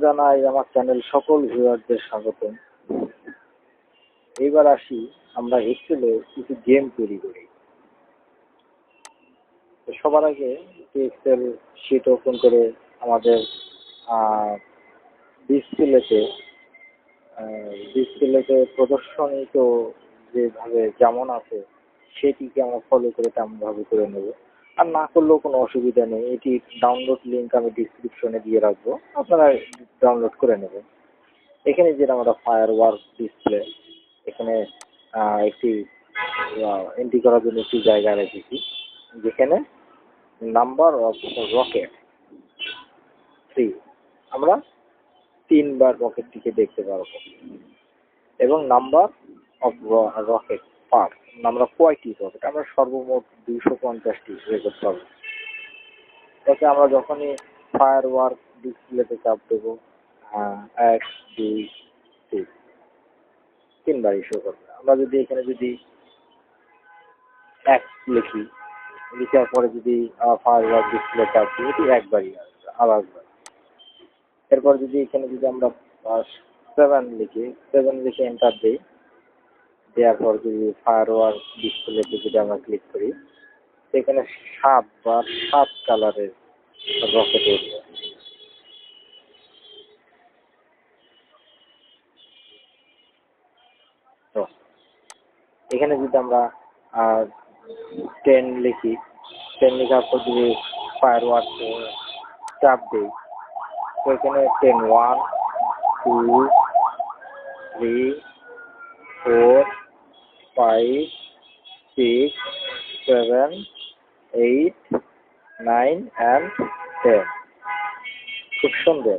জানাই আমার চ্যানেল সকল ভিউয়ারদের স্বাগতম। এবার আসি আমরা এক্সেলে কিছু গেম তৈরি করি। তো সবার আগে এক্সেল শিট ওপেন করে আমাদের ডিসপ্লেতে প্রদর্শনিত যেভাবে যেমন আছে সেটিকে আমরা ফলো করে তেমনভাবে করে নেব। আর না করলেও কোনো অসুবিধা নেই, এটি ডাউনলোড লিঙ্ক আমি ডিসক্রিপশনে দিয়ে রাখবো, আপনারা ডাউনলোড করে নেবেন। এখানে যেটা আমরা ফায়ার ওয়ার্ক ডিসপ্লে, এখানে একটি এন্ট্রি করার জন্য একটি জায়গা রেখেছি যেখানে নাম্বার অফ রকেট 3, আমরা 3বার রকেটটিকে দেখতে পারবো, এবং নাম্বার অফ রকেট পার, আমরা কয়টি রকেট, আমরা সর্বমোট 250টি রেকর্ড পাবো। তাতে আমরা যখনই ফায়ার ওয়ার্ক ডিসপ্লেতে চাপ দেবো 1 2 3 3বারই শো করবে। আমরা যদি এখানে যদি 1 লিখি, লিখার পরে যদি ফায়ার ওয়ার্ক ডিসপ্লে চাপ দিই, এটি একবারই আসবে, আবার একবার। এরপর যদি এখানে যদি আমরা 7 লিখি, 7 লিখে এন্টার দিই, দেওয়ার পর যদি ফায়ার ওয়ার্ক ডিসপ্লেতে যদি আমরা ক্লিক করি, সেখানে 7 কালারের রকেট উঠবে। তো এখানে যদি আমরা 10 লিখি, 10 লেখার পর যদি ফায়ার ওয়ার্ক চাপ দিই, তো এখানে 10 1 2 3 4 5 6 7 8 9 and 10। খুব সুন্দর।